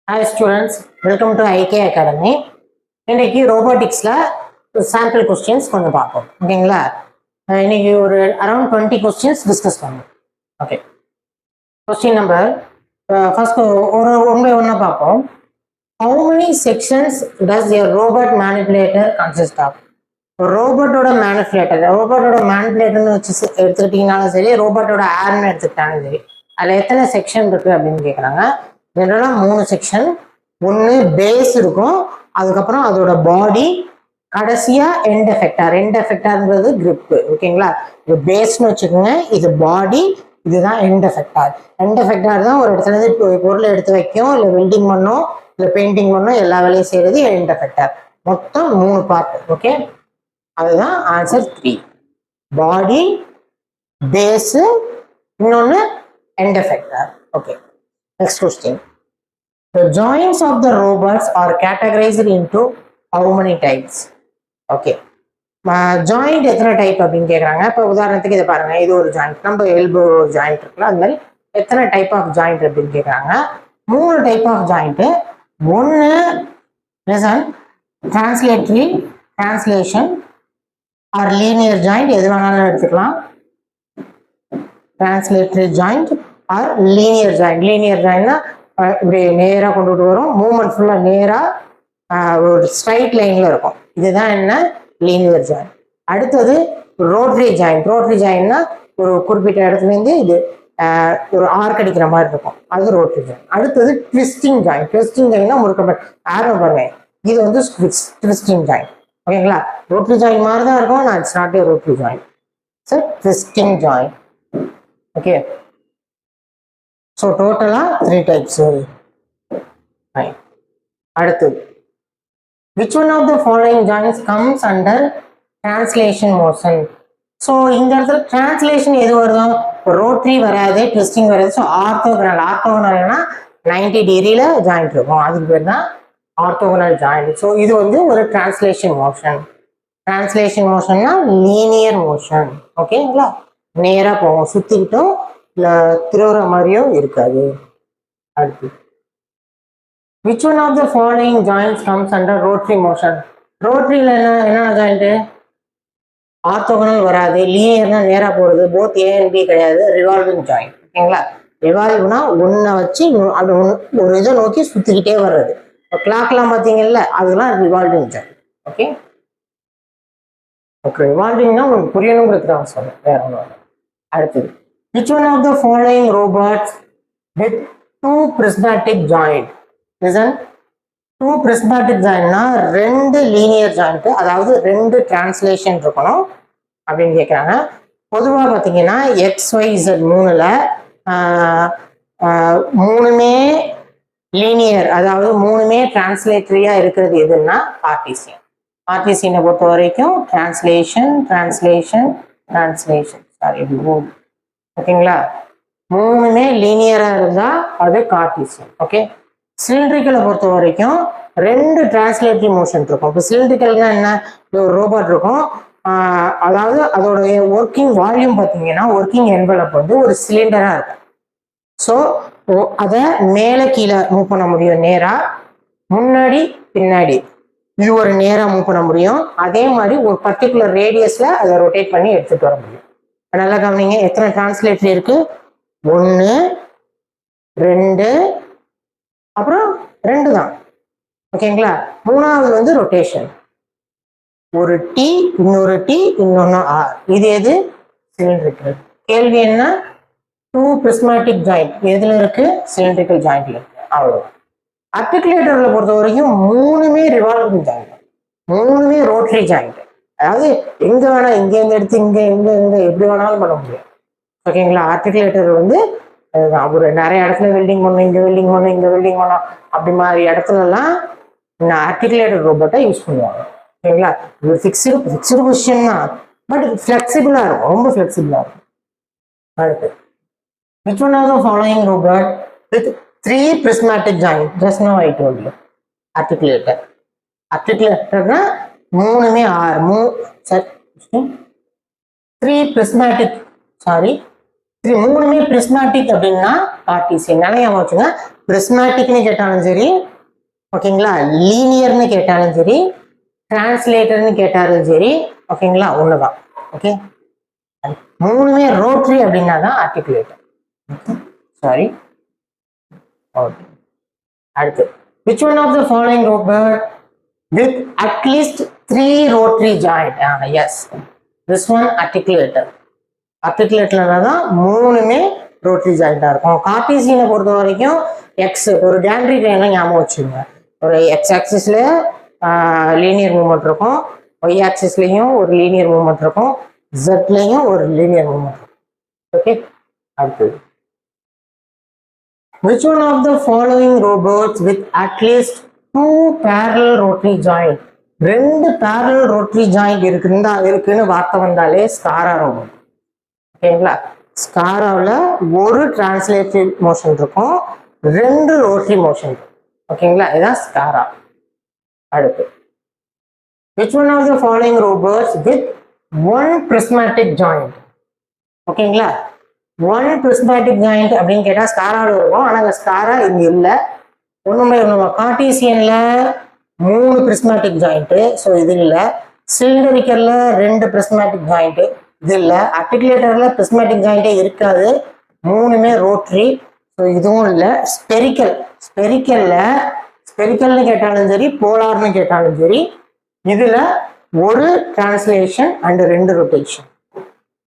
Hi students, welcome to IK Academy. இன்னைக்கு ரோபோட்டிக்ஸ்ல sample questions கொஞ்சம் பார்ப்போம். ஓகேங்களா? இன்னைக்கு ஒரு அரௌண்ட் 20 கொஸ்டின்ஸ் டிஸ்கஸ் பண்ணுவோம். ஓகே, கொஸ்டின் நம்பர் ஃபர்ஸ்ட் ஒரு ஒன் பை ஒன்னா பார்ப்போம். How many sections does a robot manipulator consist of? ரோபோட்டோட மேனிபுலேட்டர்னு வச்சு எடுத்துக்கிட்டீங்கனாலும் சரி, ரோபோட்டோட ஆர்ம்னு எடுத்துக்கிட்டாலும் சரி, அதில் எத்தனை செக்ஷன் இருக்கு அப்படின்னு கேட்குறாங்க. ஜெனரலாக 3 செக்ஷன். ஒன்று பேஸ் இருக்கும், அதுக்கப்புறம் அதோட பாடி, கடைசியா எண்ட் எஃபெக்டார்ன்றது கிரிப்பு. ஓகேங்களா? இது பேஸ்ன்னு வச்சுக்கோங்க, இது பாடி, இதுதான் எண்ட் எஃபெக்டார் தான் ஒரு இடத்துல இருந்து பொருளை எடுத்து வைக்கும், இல்லை வெல்டிங் பண்ணும், இல்லை பெயிண்டிங் பண்ணும், எல்லா வேலையும் செய்யறது எண்ட் எஃபெக்டார். மொத்தம் 3 பார்ட். ஓகே, அதுதான் ஆன்சர் 3. பாடி, பேஸு, இன்னொன்று end எஃபெக்டார். Okay, next question. The joints of the robots are categorized into how many types? Okay. Joint எத்தனை டைப் அப்படின்னு கேட்குறாங்க. இப்போ உதாரணத்துக்கு இதை பாருங்க, இது ஒரு ஜாயிண்ட், நம்ம எல்போ ஜாயிண்ட் இருக்குல்ல, அது மாதிரி எத்தனை டைப் ஆஃப் ஜாயிண்ட் அப்படின்னு கேட்குறாங்க. 3 டைப் ஆஃப் ஜாயிண்ட்டு. ஒன்று லிசன், translatory, translation or linear joint, எது வேணாலும் எடுத்துக்கலாம். டிரான்ஸ்லேட்டரி ஜாயிண்ட் ஆர் லீனியர் ஜாயிண்ட்னா இப்படி நேராக கொண்டுட்டு வரும், மூவ்மெண்ட் ஃபுல்லாக நேராக ஒரு ஸ்ட்ரைட் லைனில் இருக்கும். இதுதான் என்ன, லீனியர் ஜாயிண்ட். அடுத்தது ரோட்ரி ஜாயிண்ட்னா ஒரு குறிப்பிட்ட இடத்துலேருந்து இது ஒரு ஆர்க் அடிக்கிற மாதிரி இருக்கும், அது ரோட்ரி ஜாயிண்ட். அடுத்தது ட்விஸ்டிங் ஜாயிண்ட்னா முறுக்க ஆரம் பாருங்க, இது வந்து ட்விஸ்டிங் ஜாயிண்ட். ஓகேங்களா? ரோட்ரி ஜாயிண்ட் மாதிரி தான் இருக்கும், நான் it's not a rotary joint, so twisting joint. Okay, so டோட்டலாக 3 டைப்ஸ். அடுத்தது, which one of the following joins comes under translation motion? So இந்த இடத்துல டிரான்ஸ்லேஷன் எது வருதோ, ரோட்ரி வராது, ட்விஸ்டிங் வராது. ஸோ ஆர்த்தோகனல்னா 90 டிகிரியில் ஜாயிண்ட் இருக்கும், அதுக்கு பேர் தான் ஆர்த்தோகனல் ஜாயிண்ட். ஸோ இது வந்து ஒரு டிரான்ஸ்லேஷன் மோஷன்னா லீனியர் மோஷன். ஓகேங்களா? நேராக போகும், சுற்றிக்கிட்டும் இல்லை திருவுற மாதிரியும் இருக்காது. அடுத்து, which one of the following joints comes under rotary motion? ரோட்ரியில் என்ன ஜாயிண்ட்டு? ஆர்த்தோகனல் வராது, லீனியர்னா நேராக போகிறது, போத் ஏ அண்ட் பி கிடையாது, ரிவால்விங் ஜாயிண்ட். ஓகேங்களா? ரிவால்வ்னா ஒன்றை வச்சு அது ஒரு இதை நோக்கி சுற்றிக்கிட்டே வர்றது. இப்போ கிளாக்லாம் பார்த்தீங்கல்ல, அதெல்லாம் ரிவால்விங் ஜாயிண்ட். ஓகே, ரிவால்விங்னா உங்களுக்கு புரியணுங்கிறதுக்காக சொன்னேன், வேற ஒன்றும். அடுத்தது, which one of the following robots with 2 prismatic joint? Listen, 2 prismatic jointனா 2 linear joint, அதாவது 2 translation இருக்கணும் அப்படின்னு கேட்குறாங்க. பொதுவாக பார்த்தீங்கன்னா XYZ 3ல் 3மே லீனியர், அதாவது 3மே டிரான்ஸ்லேட்டரியாக இருக்கிறது எதுன்னா கார்ட்டீசியனை பொறுத்த வரைக்கும் டிரான்ஸ்லேஷன் சாரி எப்படி போகுது. ஓகேங்களா? 3மே லீனியரா இருந்தா அது கார்ட்டீசியன். ஓகே, சிலிண்ட்ரிக்கலை பொறுத்த வரைக்கும் 2 டிரான்ஸ்லேட்டரி மோஷன் இருக்கும். இப்போ சிலிண்ட்ரிக்கல்னா என்ன, ஒரு ரோபோட் இருக்கும், அதாவது அதோடைய ஒர்க்கிங் வால்யூம் பார்த்தீங்கன்னா ஒர்க்கிங் என்வலப் வந்து ஒரு சிலிண்டரா இருக்கும். ஸோ அதை மேலே கீழே மூவ் பண்ண முடியும், நேரா முன்னாடி பின்னாடி, இது ஒரு நேராக மூவ் பண்ண முடியும். அதே மாதிரி ஒரு பர்டிகுலர் ரேடியஸ்ல அதை ரொட்டேட் பண்ணி எடுத்துட்டு வர முடியும். நல்லா கவனிங்க, எத்தனை டிரான்ஸ்லேட்டர் இருக்கு? 1 2 அப்புறம் 2 தான். ஓகேங்களா? 3வது வந்து ரொட்டேஷன், ஒரு டி இன்னொரு டி இன்னொன்னு ஆர். இது எது? சிலிண்ட்ரிக்கல். கேள்வி என்ன, 2 பிரிஸ்மேட்டிக் ஜாயிண்ட் எதுல இருக்கு? சிலிண்ட்ரிக்கல் ஜாயிண்ட்ல இருக்கு. அவ்வளவுதான். ஆர்டிகுலேட்டர்ல பொறுத்த வரைக்கும் 3மே ரிவால்விங் ஜாயிண்ட், 3மே ரோட்டரி ஜாயிண்ட். அதாவது எங்க வேணா, இங்க எடுத்து இங்க எப்படி வேணாலும் பண்ண முடியும். ஓகேங்களா? ஆர்டிகுலேட்டர் வந்து ஒரு நிறைய இடத்துல வெல்டிங் பண்ணும், இங்க வெல்டிங் பண்ணும், அப்படி மாதிரி இடத்துலலாம் இந்த ஆர்டிகுலேட்டர் ரோபோட்டை யூஸ் பண்ணுவாங்க. ஓகேங்களா? இது ஃபிக்ஸ்டு பொசிஷன் தான், பட் ஃபிளெக்சிபிளா இருக்கும், ரொம்ப ஃபிளெக்சிபிளா இருக்கும். அடுத்து, which one of the following robot with 3 prismatic joint? Just now I told you. Articulatorனா 3மே ஆர் 3 prismatic மூணுமே பிரிஸ்மேட்டிக் அப்படின்னா கார்ட்டீசியன். நிறைய வச்சுங்க, பிரிஸ்மேட்டிக்னு கேட்டாலும் சரி, ஓகேங்களா, லீனியர்னு கேட்டாலும் சரி, டிரான்ஸ்லேட்டர்னு கேட்டாலும் சரி, ஓகேங்களா, ஒண்ணுதான். ஓகே, மூணுமே ரோட்டரி அப்படின்னா தான் ஆர்டிகுலேட்டர். சாரி. ஓகே, அடுத்து which one of the following robot with at least 3 rotary joint? Yes, this one articulator. articulatorல தான் மூணுமே ரோட்டரி ஜாயிண்டா இருக்கும். கார்ட்டீசியனை பொறுத்த வரைக்கும் எக்ஸ் ஒரு டேண்ட்ரிக் லைன்ல ஞாபகம் வச்சுங்க. ஒரு எக்ஸ் ஆக்சிஸ்ல லீனியர் மூவ்மெண்ட் இருக்கும், ஒய் ஆக்சிஸ்லயும் ஒரு லீனியர் மூவ்மெண்ட் இருக்கும், ஜெட்லயும் ஒரு லீனியர் மூவ்மெண்ட் இருக்கும். ஓகே, அடுத்தது which one of the following robots with at least 2 parallel rotary joint? 2 parallel rotary joint இருக்குன்னு வார்த்தை வந்தாலே ஸ்காரா ரோபோட். ஓகேங்களா, ஸ்காராவில் ஒரு டிரான்ஸ்லேட்டிவ் மோஷன் இருக்கும், 2 ரோட்டரி மோஷன் இருக்கும். ஓகேங்களா, இதுதான் ஸ்காரா. அடுத்து which one of the following robots with 1 prismatic joint? ஓகேங்களா, 1 prismatic joint அப்படின்னு கேட்டா ஸ்காராவில் இருக்கும். ஆனா ஸ்காரா இங்க இல்லை. ஒண்ணுமே கார்ட்டீசியன்ல 3 பிரிஸ்மேட்டிக் ஜாயிண்ட், ஸோ இது இல்லை. சிலிண்டரிக்கல்ல 2 பிரிஸ்மேட்டிக் ஜாயிண்ட், இது இல்லை. ஆர்டிகுலேட்டர்ல பிரிஸ்மேட்டிக் ஜாயிண்டே இருக்காது, மூணுமே ரோட்டரி, ஸோ இதுவும் இல்லை. ஸ்பெரிக்கல்னு கேட்டாலும் சரி, போலார்னு கேட்டாலும் சரி, இதுல ஒரு டிரான்ஸ்லேஷன் அண்ட் 2 ரொட்டேஷன்.